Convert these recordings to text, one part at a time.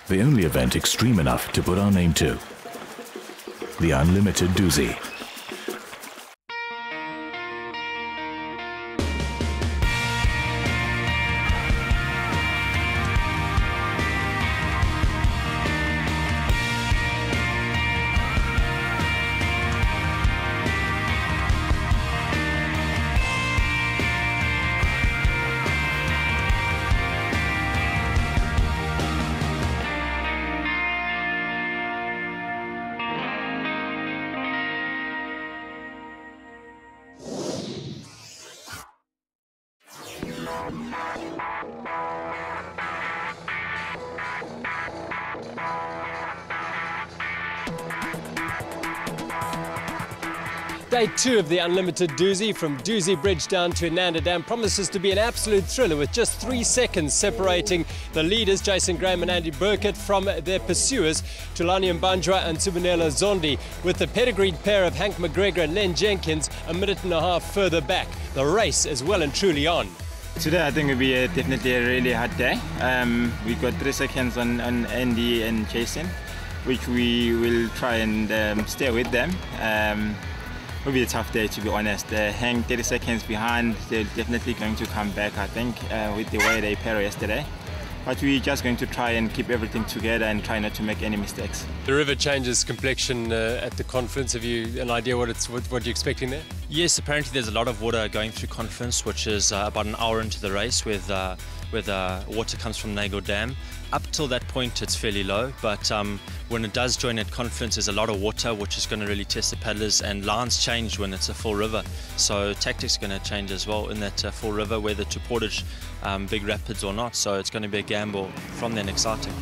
The only event extreme enough to put our name to. The Unlimited Dusi. Day 2 of the Unlimited Dusi from Dusi Bridge down to Nanda Dam promises to be an absolute thriller, with just 3 seconds separating the leaders, Jason Graham and Andy Burkett, from their pursuers, Thulani Mbanjwa and Subonelo Zondi, with the pedigreed pair of Hank McGregor and Len Jenkins a minute and a half further back. The race is well and truly on. Today I think will be definitely a really hard day. We've got 3 seconds on Andy and Jason, which we will try and stay with them. It'll be a tough day, to be honest. Hang 30 seconds behind, they're definitely going to come back, I think, with the way they pair yesterday. But we're just going to try and keep everything together and try not to make any mistakes. The river changes complexion at the Confluence. Have you an idea what you're expecting there? Yes, apparently there's a lot of water going through Confluence, which is about an hour into the race, with water comes from Nago Dam. Up till that point it's fairly low, but when it does join at Confluence there's a lot of water, which is going to really test the paddlers, and lines change when it's a full river, so tactics are going to change as well in that full river, whether to portage big rapids or not, so it's going to be a gamble from then exciting.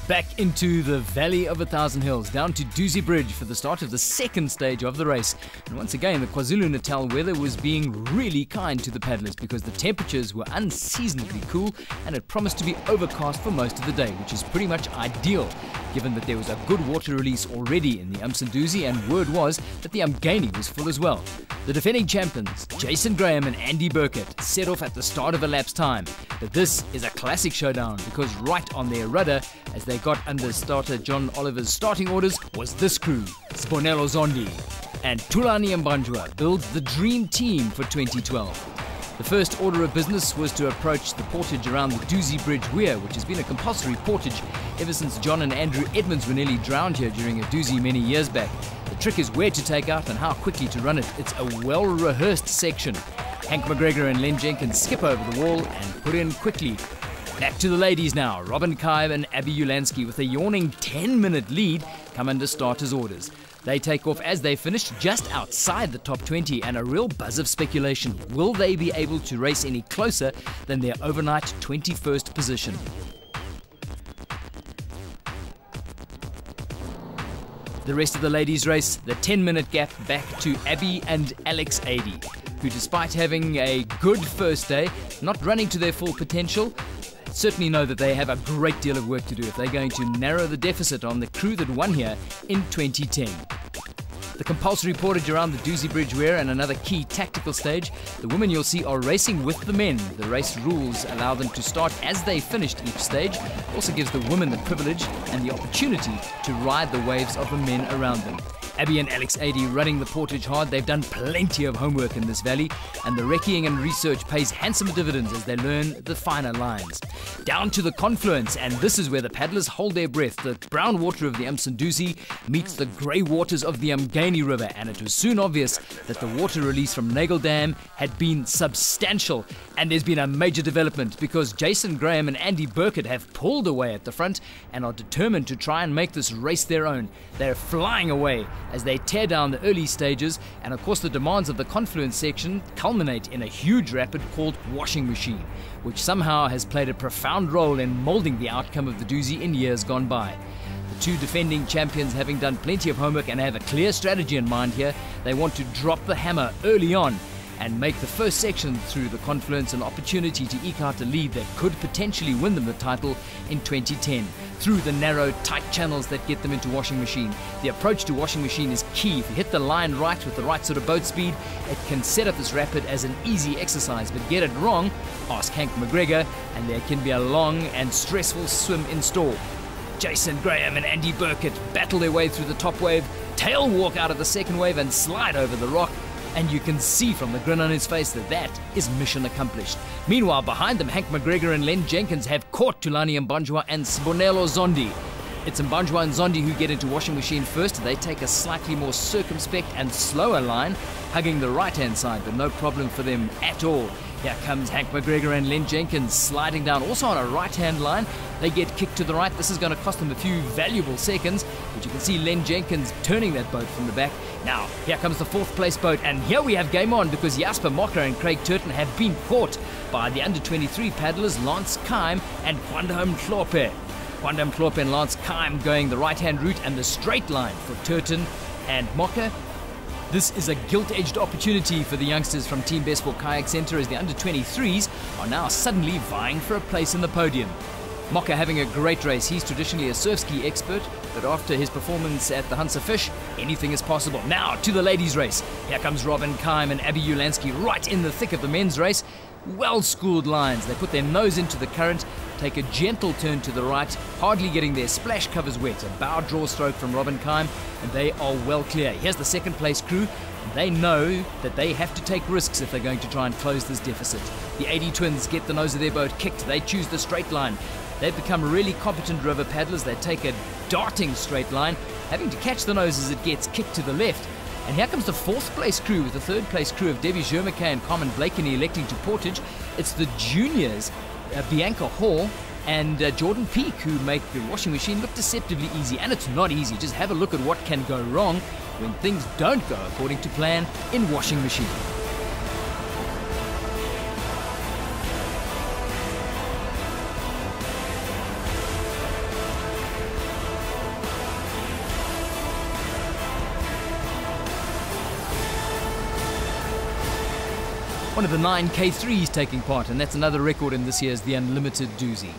Back into the Valley of 1,000 Hills, down to Dusi Bridge for the start of the second stage of the race. And once again, the KwaZulu-Natal weather was being really kind to the paddlers, because the temperatures were unseasonably cool and it promised to be overcast for most of the day, which is pretty much ideal, given that there was a good water release already in the Dusi, and word was that the Umgeni was full as well. The defending champions, Jason Graham and Andy Burkett, set off at the start of elapsed time. But this is a classic showdown, because right on their rudder, as they got under starter John Oliver's starting orders, was this crew: Subonelo Zondi and Thulani Mbanjwa build the dream team for 2012. The first order of business was to approach the portage around the Dusi Bridge Weir, which has been a compulsory portage ever since John and Andrew Edmonds were nearly drowned here during a Dusi many years back. The trick is where to take out and how quickly to run it. It's a well-rehearsed section. Hank McGregor and Len Jenkins skip over the wall and put in quickly. Back to the ladies now. Robin Kaib and Abby Ulansky, with a yawning 10-minute lead, come under starters' orders. They take off as they finish just outside the top 20, and a real buzz of speculation. Will they be able to race any closer than their overnight 21st position? The rest of the ladies' race, the 10-minute gap back to Abby and Alex Adey, who, despite having a good first day, not running to their full potential, certainly know that they have a great deal of work to do if they're going to narrow the deficit on the crew that won here in 2010. The compulsory portage around the Dusi Bridge Weir and another key tactical stage, the women you'll see are racing with the men. The race rules allow them to start as they finished each stage. It also gives the women the privilege and the opportunity to ride the waves of the men around them. Abby and Alex Adey running the portage hard. They've done plenty of homework in this valley, and the recceing and research pays handsome dividends as they learn the finer lines. Down to the Confluence, and this is where the paddlers hold their breath. The brown water of the Dusi meets the grey waters of the Umgeni River, and it was soon obvious that the water release from Nagle Dam had been substantial. And there's been a major development, because Jason Graham and Andy Burkett have pulled away at the front and are determined to try and make this race their own. They're flying away as they tear down the early stages, and of course the demands of the Confluence section culminate in a huge rapid called Washing Machine, which somehow has played a profound role in moulding the outcome of the Dusi in years gone by. The two defending champions, having done plenty of homework and have a clear strategy in mind here, they want to drop the hammer early on. and make the first section through the confluence an opportunity to eke out a lead that could potentially win them the title in 2010. Through the narrow, tight channels that get them into Washing Machine. The approach to Washing Machine is key. If you hit the line right with the right sort of boat speed, it can set up this rapid as an easy exercise, but get it wrong, ask Hank McGregor, and there can be a long and stressful swim in store. Jason Graham and Andy Burkett battle their way through the top wave, tail walk out of the second wave and slide over the rock, and you can see from the grin on his face that that is mission accomplished. Meanwhile, behind them, Hank McGregor and Len Jenkins have caught Thulani Mbanjwa and Sibonelo Zondi. It's Mbanjwa and Zondi who get into Washing Machine first. They take a slightly more circumspect and slower line, hugging the right-hand side, but no problem for them at all. Here comes Hank McGregor and Len Jenkins sliding down, also on a right-hand line. They get kicked to the right. This is going to cost them a few valuable seconds, but you can see Len Jenkins turning that boat from the back. Now, here comes the fourth place boat, and here we have game on because Jasper Mocker and Craig Turton have been caught by the under-23 paddlers Lance Kime and Kwandam Mhlophe. Kwandam Mhlophe and Lance Kime going the right-hand route and the straight line for Turton and Mocker. This is a gilt-edged opportunity for the youngsters from Team Bestful Kayak Centre as the under-23s are now suddenly vying for a place in the podium. Mocker having a great race. He's traditionally a surf ski expert, but after his performance at the Hansa Fish, anything is possible. Now to the ladies' race. Here comes Robin Kime and Abby Ulansky right in the thick of the men's race. Well-schooled lines. They put their nose into the current, take a gentle turn to the right, hardly getting their splash covers wet. A bow draw stroke from Robin Kime, and they are well clear. Here's the second place crew. They know that they have to take risks if they're going to try and close this deficit. The 80 twins get the nose of their boat kicked. They choose the straight line. They've become really competent river paddlers. They take a darting straight line, having to catch the nose as it gets kicked to the left. And here comes the fourth place crew with the third place crew of Debbie Jermacay and Carmen Blakeney electing to portage. It's the juniors, Bianca Hall and Jordan Peak, who make the Washing Machine look deceptively easy. And it's not easy. Just have a look at what can go wrong when things don't go according to plan in Washing Machine. One of the 9 K3s taking part, and that's another record in this year's the Unlimited Dusi.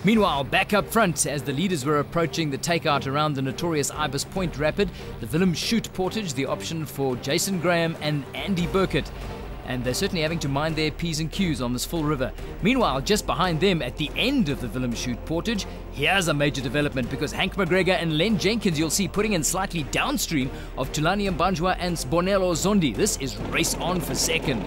Meanwhile, back up front, as the leaders were approaching the takeout around the notorious Ibis Point Rapid, the Willem Shoot portage, the option for Jason Graham and Andy Burkett. And they're certainly having to mind their P's and Q's on this full river. Meanwhile, just behind them at the end of the Willem Shoot portage, here's a major development because Hank McGregor and Len Jenkins, you'll see, putting in slightly downstream of Thulani Mbanjwa and Sibonelo Zondi. This is race on for second.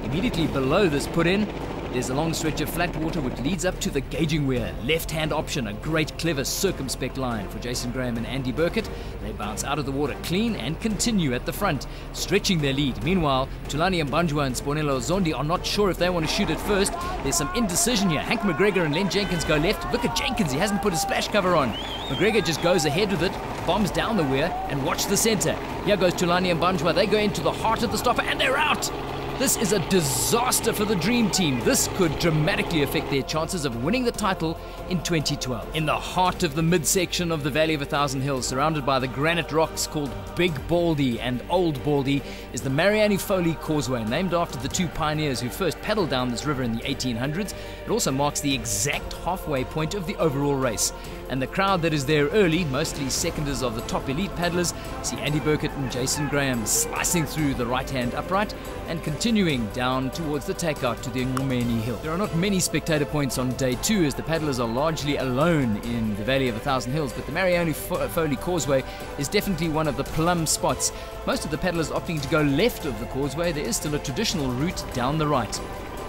Immediately below this put in, there's a long stretch of flat water which leads up to the gauging weir. Left-hand option, a great, clever, circumspect line for Jason Graham and Andy Burkett. They bounce out of the water clean and continue at the front, stretching their lead. Meanwhile, Thulani Mbanjwa and Sibonelo Zondi are not sure if they want to shoot it first. There's some indecision here. Hank McGregor and Len Jenkins go left. Look at Jenkins, he hasn't put a splash cover on. McGregor just goes ahead with it, bombs down the weir, and watch the center. Here goes Thulani Mbanjwa. They go into the heart of the stopper, and they're out! This is a disaster for the Dream Team. This could dramatically affect their chances of winning the title in 2012. In the heart of the midsection of the Valley of 1,000 Hills, surrounded by the granite rocks called Big Baldy and Old Baldy, is the Marianne Foley Causeway, named after the two pioneers who first paddled down this river in the 1800s. It also marks the exact halfway point of the overall race. And the crowd that is there early, mostly seconders of the top elite paddlers, see Andy Burkett and Jason Graham slicing through the right-hand upright and continuing down towards the takeout to the Ngomeni Hill. There are not many spectator points on day 2 as the paddlers are largely alone in the Valley of 1,000 Hills, but the Marianne Foley Causeway is definitely one of the plum spots. Most of the paddlers opting to go left of the causeway. There is still a traditional route down the right.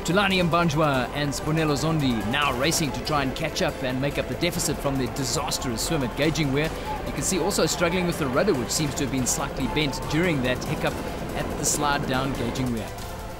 Thulani Mbanjwa and Sibonelo Zondi now racing to try and catch up and make up the deficit from their disastrous swim at gauging weir. You can see also struggling with the rudder, which seems to have been slightly bent during that hiccup at the slide down gauging weir.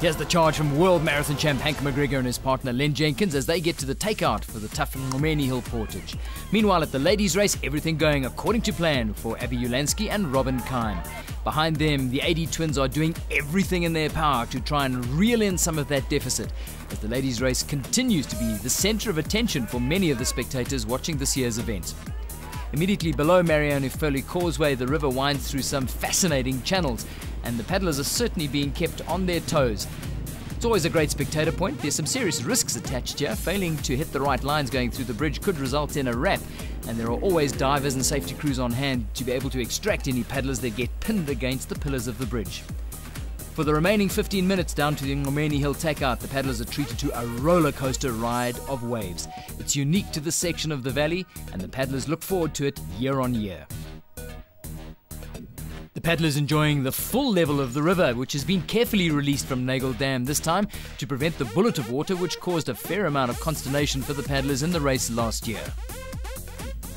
Here's the charge from world marathon champ Hank McGregor and his partner Len Jenkins as they get to the takeout for the tough Ngomeni Hill portage. Meanwhile, at the ladies' race, everything going according to plan for Abby Ulansky and Robin Kime. Behind them, the 80 twins are doing everything in their power to try and reel in some of that deficit, as the ladies' race continues to be the center of attention for many of the spectators watching this year's event. Immediately below Marianne Foley Causeway, the river winds through some fascinating channels, and the paddlers are certainly being kept on their toes. It's always a great spectator point. There's some serious risks attached here. Failing to hit the right lines going through the bridge could result in a wrap, and there are always divers and safety crews on hand to be able to extract any paddlers that get pinned against the pillars of the bridge. For the remaining 15 minutes down to the Ngomeni Hill takeout, the paddlers are treated to a roller coaster ride of waves. It's unique to this section of the valley, and the paddlers look forward to it year on year. The paddlers enjoying the full level of the river, which has been carefully released from Nagle Dam this time to prevent the bullet of water which caused a fair amount of consternation for the paddlers in the race last year.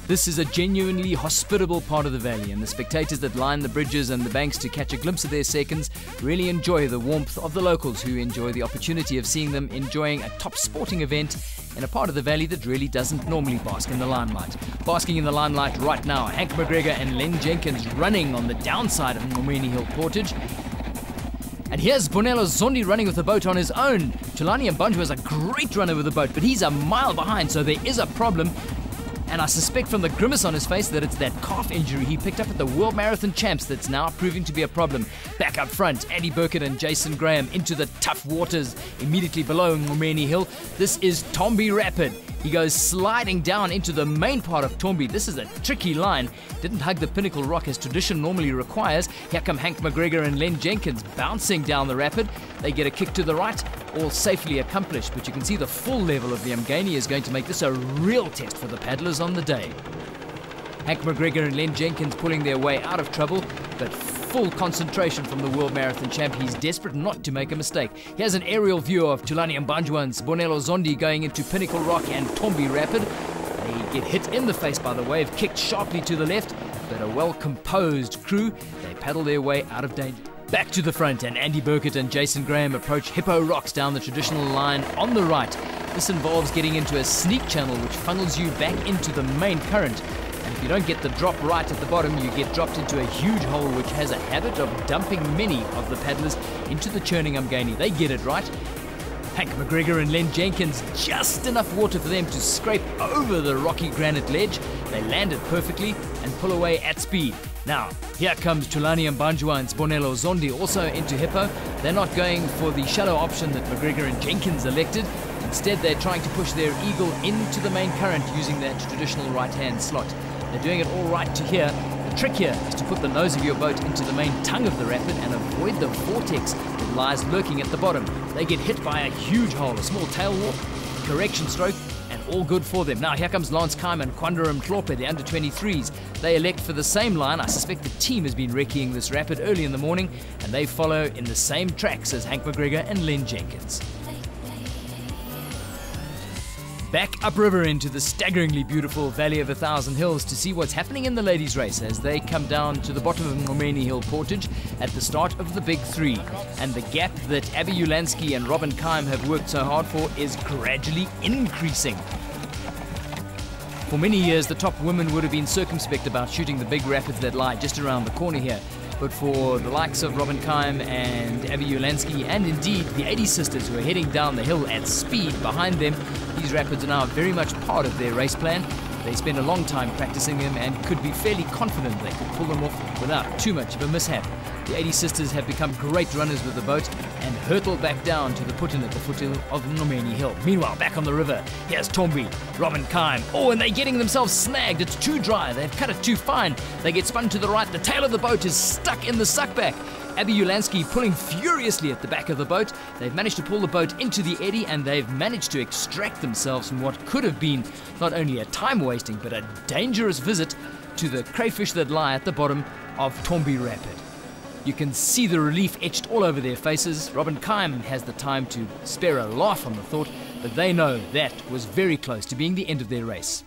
This is a genuinely hospitable part of the valley, and the spectators that line the bridges and the banks to catch a glimpse of their seconds really enjoy the warmth of the locals, who enjoy the opportunity of seeing them enjoying a top sporting event in a part of the valley that really doesn't normally bask in the limelight. Basking in the limelight right now, Hank McGregor and Len Jenkins running on the downside of Ngomeni Hill Portage. And here's Bonello Zondi running with the boat on his own. Tulani Mbanjwa is a great runner with the boat, but he's a mile behind, so there is a problem. And I suspect from the grimace on his face that it's that calf injury he picked up at the World Marathon Champs that's now proving to be a problem. Back up front, Andy Burkett and Jason Graham into the tough waters immediately below Ngomeni Hill. This is Tombi Rapid. He goes sliding down into the main part of Tombi. This is a tricky line. Didn't hug the pinnacle rock as tradition normally requires. Here come Hank McGregor and Len Jenkins bouncing down the rapid. They get a kick to the right, all safely accomplished, but you can see the full level of the Umgeni is going to make this a real test for the paddlers on the day. Hank McGregor and Len Jenkins pulling their way out of trouble, but full concentration from the World Marathon champ. He's desperate not to make a mistake. Here's an aerial view of Tulani Mbanjwa and Bonello Zondi going into Pinnacle Rock and Tombi Rapid. They get hit in the face by the wave, kicked sharply to the left, but a well-composed crew, they paddle their way out of danger. Back to the front, and Andy Burkett and Jason Graham approach Hippo Rocks down the traditional line on the right. This involves getting into a sneak channel which funnels you back into the main current. And if you don't get the drop right at the bottom, you get dropped into a huge hole which has a habit of dumping many of the paddlers into the churning Umgeni. They get it right. Hank McGregor and Len Jenkins, just enough water for them to scrape over the rocky granite ledge. They land it perfectly and pull away at speed. Now, here comes Tulani Mbanjwa and Bonello Zondi also into Hippo. They're not going for the shallow option that McGregor and Jenkins elected. Instead, they're trying to push their eagle into the main current using that traditional right-hand slot. They're doing it all right to here. The trick here is to put the nose of your boat into the main tongue of the rapid and avoid the vortex that lies lurking at the bottom. They get hit by a huge hole, a small tail warp, correction stroke, and all good for them. Now here comes Lance Kime and Kwandaram Tlophe, the under-23s. They elect for the same line. I suspect the team has been wrecking this rapid early in the morning, and they follow in the same tracks as Hank McGregor and Len Jenkins. Back upriver into the staggeringly beautiful Valley of 1,000 Hills to see what's happening in the ladies' race as they come down to the bottom of Ngomeni Hill Portage at the start of the Big Three. And the gap that Abby Ulansky and Robin Kime have worked so hard for is gradually increasing. For many years, the top women would have been circumspect about shooting the big rapids that lie just around the corner here. But for the likes of Robin Kime and Abby Ulansky, and indeed the 80 sisters who are heading down the hill at speed behind them, these rapids are now very much part of their race plan. They spend a long time practicing them and could be fairly confident they could pull them off without too much of a mishap. The 80 sisters have become great runners with the boat and hurtle back down to the put-in at the foot of Ngomeni Hill. Meanwhile, back on the river, here's Tombi, Robin Kime. Oh, and they're getting themselves snagged. It's too dry. They've cut it too fine. They get spun to the right. The tail of the boat is stuck in the suckback. Abby Ulansky pulling furiously at the back of the boat. They've managed to pull the boat into the eddy, and they've managed to extract themselves from what could have been not only a time-wasting but a dangerous visit to the crayfish that lie at the bottom of Tombi Rapid. You can see the relief etched all over their faces. Robin Kime has the time to spare a laugh on the thought, but they know that was very close to being the end of their race.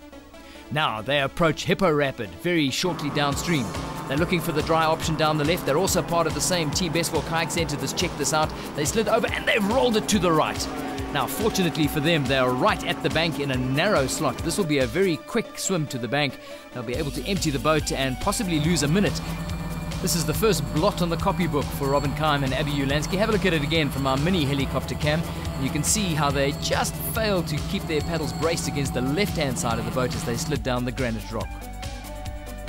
Now they approach Hippo Rapid very shortly downstream. They're looking for the dry option down the left. They're also part of the same Team Bestwell Kayak Centre that's checked this out. They slid over and they've rolled it to the right. Now, fortunately for them, they are right at the bank in a narrow slot. This will be a very quick swim to the bank. They'll be able to empty the boat and possibly lose a minute. This is the first blot on the copybook for Robin Kime and Abby Ulansky. Have a look at it again from our mini helicopter cam. You can see how they just failed to keep their paddles braced against the left-hand side of the boat as they slid down the granite rock.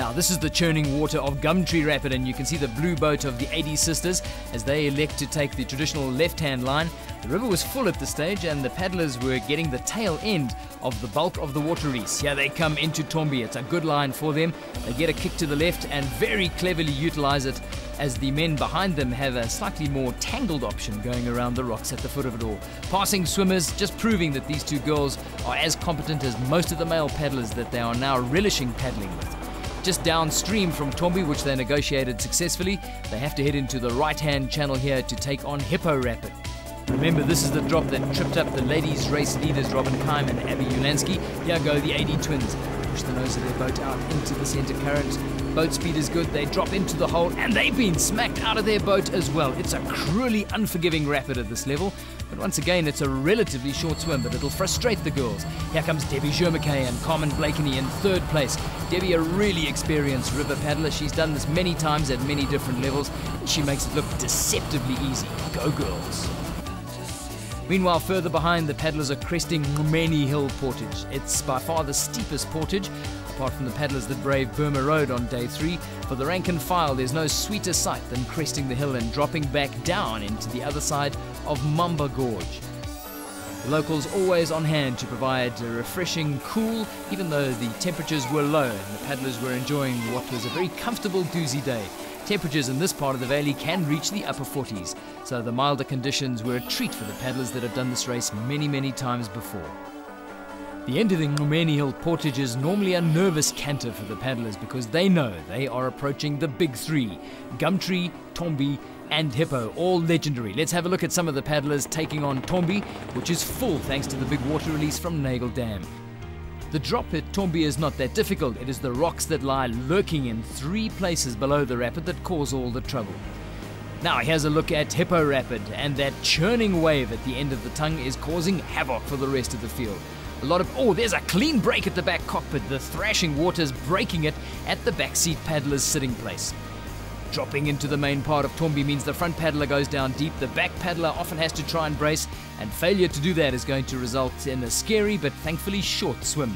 Now this is the churning water of Gumtree Rapid, and you can see the blue boat of the 80 sisters as they elect to take the traditional left-hand line. The river was full at the stage and the paddlers were getting the tail end of the bulk of the water race. Here they come into Tombi. It's a good line for them. They get a kick to the left and very cleverly utilize it as the men behind them have a slightly more tangled option going around the rocks at the foot of it all. Passing swimmers, just proving that these two girls are as competent as most of the male paddlers that they are now relishing paddling with. Just downstream from Tombi, which they negotiated successfully, they have to head into the right-hand channel here to take on Hippo Rapid. Remember, this is the drop that tripped up the ladies' race leaders Robin Keim and Abby Ulansky. Here go the 80 twins. Push the nose of their boat out into the center current. Boat speed is good. They drop into the hole and they've been smacked out of their boat as well. It's a cruelly unforgiving rapid at this level. But once again, it's a relatively short swim, but it'll frustrate the girls. Here comes Debbie Jermacay and Carmen Blakeney in third place. Debbie, a really experienced river paddler. She's done this many times at many different levels. And she makes it look deceptively easy. Go girls. Meanwhile, further behind, the paddlers are cresting Ngumeni Hill Portage. It's by far the steepest portage, apart from the paddlers that brave Burma Road on day 3. For the rank and file, there's no sweeter sight than cresting the hill and dropping back down into the other side of Mamba Gorge. The locals always on hand to provide a refreshing cool, even though the temperatures were low and the paddlers were enjoying what was a very comfortable Dusi day. Temperatures in this part of the valley can reach the upper 40s, so the milder conditions were a treat for the paddlers that have done this race many times before. The end of the Ngumeni Hill Portage is normally a nervous canter for the paddlers because they know they are approaching the big 3, Gumtree, Tombi and Hippo, all legendary. Let's have a look at some of the paddlers taking on Tombi, which is full thanks to the big water release from Nagle Dam. The drop at Tombi is not that difficult. It is the rocks that lie lurking in 3 places below the rapid that cause all the trouble. Now here's a look at Hippo Rapid, and that churning wave at the end of the tongue is causing havoc for the rest of the field. There's a clean break at the back cockpit. The thrashing water's breaking it at the backseat paddler's sitting place. Dropping into the main part of Tombi means the front paddler goes down deep, the back paddler often has to try and brace, and failure to do that is going to result in a scary but thankfully short swim.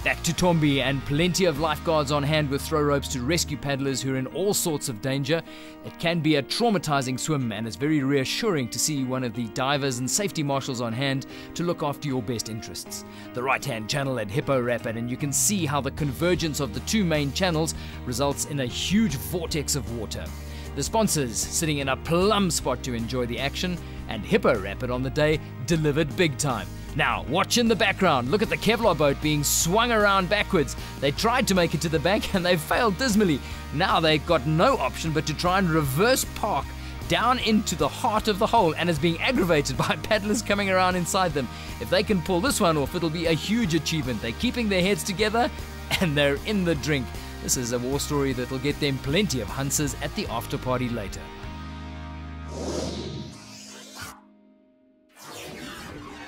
Back to Tombi, and plenty of lifeguards on hand with throw ropes to rescue paddlers who are in all sorts of danger. It can be a traumatizing swim, and it's very reassuring to see one of the divers and safety marshals on hand to look after your best interests. The right-hand channel at Hippo Rapid, and you can see how the convergence of the 2 main channels results in a huge vortex of water. The sponsors sitting in a plum spot to enjoy the action, and Hippo Rapid on the day delivered big time. Now, watch in the background. Look at the Kevlar boat being swung around backwards. They tried to make it to the bank and they failed dismally. Now they've got no option but to try and reverse park down into the heart of the hole, and is being aggravated by paddlers coming around inside them. If they can pull this one off, it'll be a huge achievement. They're keeping their heads together and they're in the drink. This is a war story that will get them plenty of hunters at the after party later.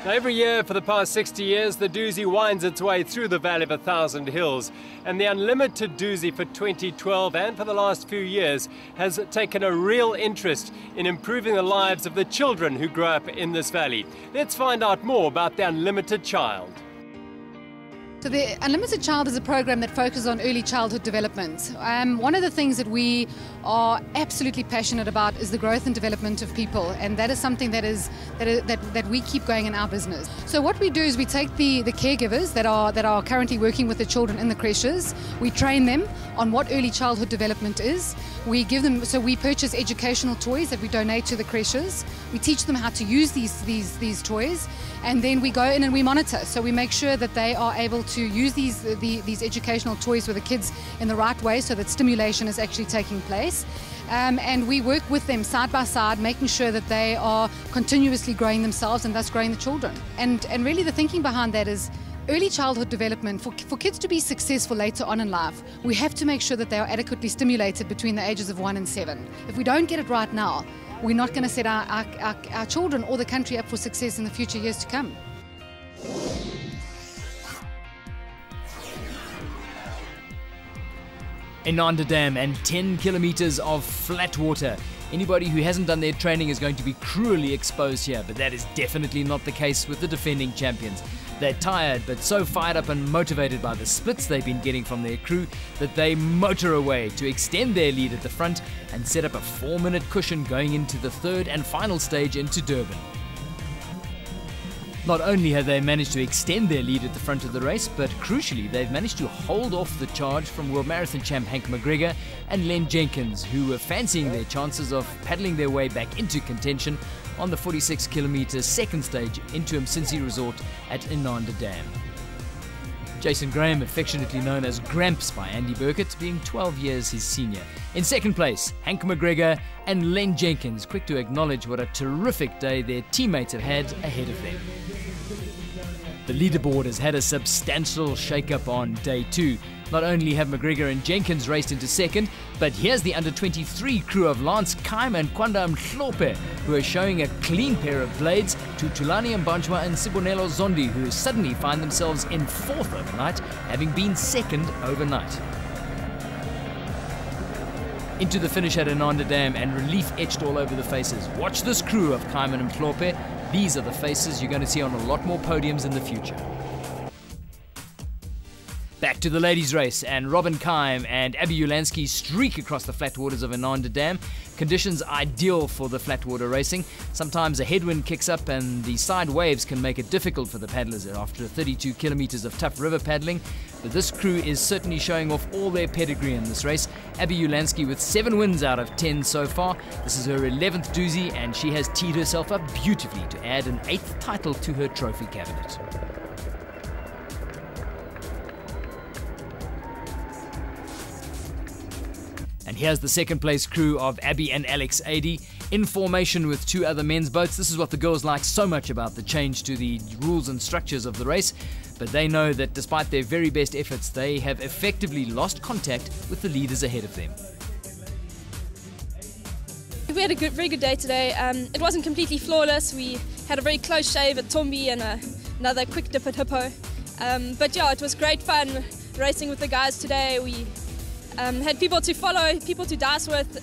Now, every year for the past 60 years, the Dusi winds its way through the Valley of 1,000 Hills. And the Unlimited Dusi for 2012 and for the last few years has taken a real interest in improving the lives of the children who grow up in this valley. Let's find out more about the Unlimited Child. So the Unlimited Child is a program that focuses on early childhood development. One of the things that we are absolutely passionate about is the growth and development of people, and that is something that we keep going in our business. So what we do is we take the caregivers that are currently working with the children in the creches, we train them on what early childhood development is. We purchase educational toys that we donate to the creches. We teach them how to use these toys, and then we go in and we monitor. So we make sure that they are able to use these educational toys with the kids in the right way, so that stimulation is actually taking place. And we work with them side by side, making sure that they are continuously growing themselves and thus growing the children. And really the thinking behind that is early childhood development. For kids to be successful later on in life, we have to make sure that they are adequately stimulated between the ages of 1 and 7. If we don't get it right now, we're not going to set our children or the country up for success in the future years to come. Inanda Dam and 10 kilometers of flat water. Anybody who hasn't done their training is going to be cruelly exposed here, but that is definitely not the case with the defending champions. They're tired, but so fired up and motivated by the splits they've been getting from their crew that they motor away to extend their lead at the front and set up a 4-minute cushion going into the third and final stage into Durban. Not only have they managed to extend their lead at the front of the race, but crucially they've managed to hold off the charge from World Marathon champ Hank McGregor and Len Jenkins, who were fancying their chances of paddling their way back into contention on the 46-kilometre second stage into Mcinsi Resort at Inanda Dam. Jason Graham, affectionately known as Gramps by Andy Burkett, being 12 years his senior. In second place, Hank McGregor and Len Jenkins, quick to acknowledge what a terrific day their teammates have had ahead of them. The leaderboard has had a substantial shake-up on day 2. Not only have McGregor and Jenkins raced into second, but here's the under-23 crew of Lance Kaim and Kwanda Mhlope, who are showing a clean pair of blades to Tulani Mbanjwa and Sibonelo Zondi, who suddenly find themselves in 4th overnight, having been 2nd overnight. Into the finish at Inanda Dam, and relief etched all over the faces. Watch this crew of Kaim and Mhlope. These are the faces you're going to see on a lot more podiums in the future. Back to the ladies' race, and Robin Kaim and Abby Ulansky streak across the flat waters of Inanda Dam. Conditions ideal for the flat water racing. Sometimes a headwind kicks up and the side waves can make it difficult for the paddlers after 32 kilometers of tough river paddling. But this crew is certainly showing off all their pedigree in this race. Abby Ulansky with 7 wins out of 10 so far. This is her 11th Dusi, and she has teed herself up beautifully to add an 8th title to her trophy cabinet. And here's the second place crew of Abby and Alex Adey in formation with 2 other men's boats. This is what the girls like so much about the change to the rules and structures of the race. But they know that despite their very best efforts, they have effectively lost contact with the leaders ahead of them. We had a very good day today. It wasn't completely flawless. We had a very close shave at Tombi and another quick dip at Hippo. But yeah, it was great fun racing with the guys today. We had people to follow, people to dice with.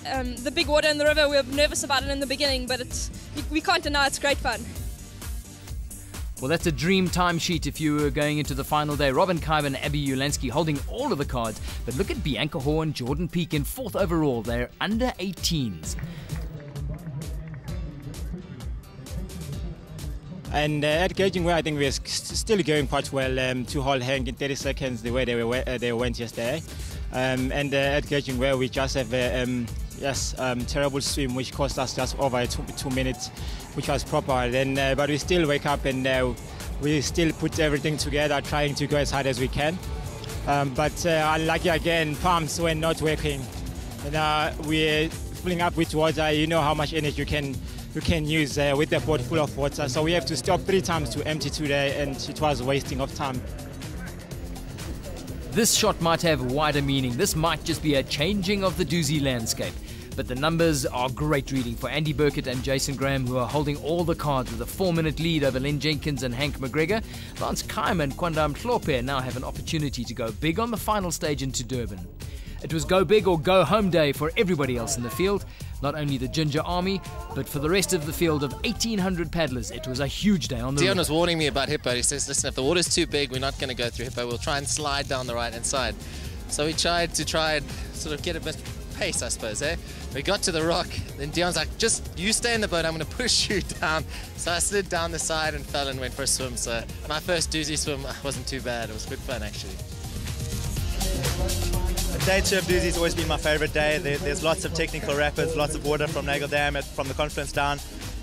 The big water in the river, we were nervous about it in the beginning, but we can't deny it's great fun. Well, that's a dream timesheet if you were going into the final day. Robin Kaim and Abby Ulansky holding all of the cards. But look at Bianca Hoare and Jordan Peak in 4th overall. They're under 18s. And at Gauging Way, I think we're still going quite well to hold Hank in 30 seconds the way they went yesterday. And at Gauging Way, we just have a terrible swim, which cost us just over 2 minutes, which was proper. Then, but we still wake up and we still put everything together, trying to go as hard as we can. But unlucky again, pumps were not working. And we're filling up with water. You know how much energy you can use with the boat full of water. So we have to stop 3 times to empty today, and it was wasting of time. This shot might have wider meaning. This might just be a changing of the Dusi landscape. But the numbers are great reading for Andy Burkett and Jason Graham, who are holding all the cards with a 4-minute lead over Len Jenkins and Hank McGregor. Lance Kaim and Kwanda Mhlope now have an opportunity to go big on the final stage into Durban. It was go big or go home day for everybody else in the field. Not only the Ginger Army, but for the rest of the field of 1,800 paddlers, it was a huge day on the river. Dion was warning me about Hippo. He says, listen, if the water's too big, we're not going to go through Hippo. We'll try and slide down the right-hand side. So we tried and sort of get a bit of pace, I suppose, eh? We got to the rock, then Dion's like, just you stay in the boat, I'm going to push you down. So I slid down the side and fell and went for a swim. So my first Dusi swim wasn't too bad. It was good fun, actually. Day 2 of Dusi has always been my favourite day. There's lots of technical rapids, lots of water from Nagle Dam, from the confluence down.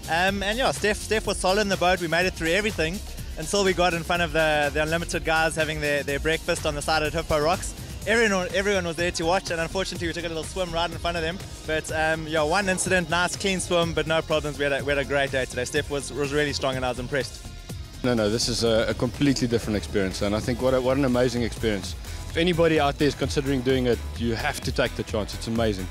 And yeah, Steph was solid in the boat. We made it through everything until we got in front of the Unlimited guys having their breakfast on the side of Hippo Rocks. Everyone was there to watch, and unfortunately we took a little swim right in front of them. But yeah, one incident, nice clean swim, but no problems. We had a great day today. Steph was really strong, and I was impressed. No, this is a completely different experience, and I think what an amazing experience. If anybody out there is considering doing it, you have to take the chance. It's amazing.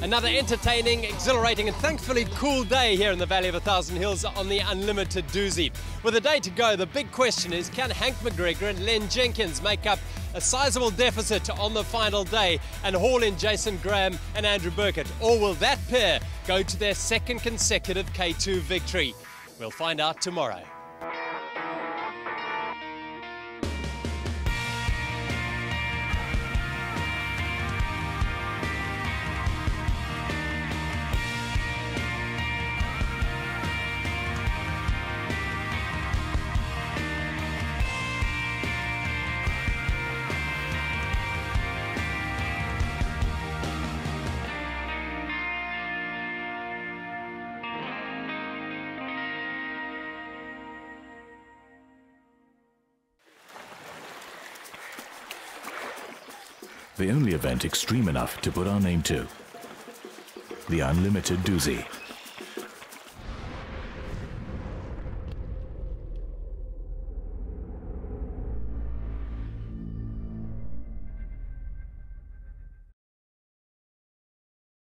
Another entertaining, exhilarating and thankfully cool day here in the Valley of 1,000 Hills on the Unlimited Dusi. With a day to go, the big question is, can Hank McGregor and Len Jenkins make up a sizable deficit on the final day and haul in Jason Graham and Andrew Burkett? Or will that pair go to their second consecutive K2 victory? We'll find out tomorrow. the only event extreme enough to put our name to. The Unlimited Dusi.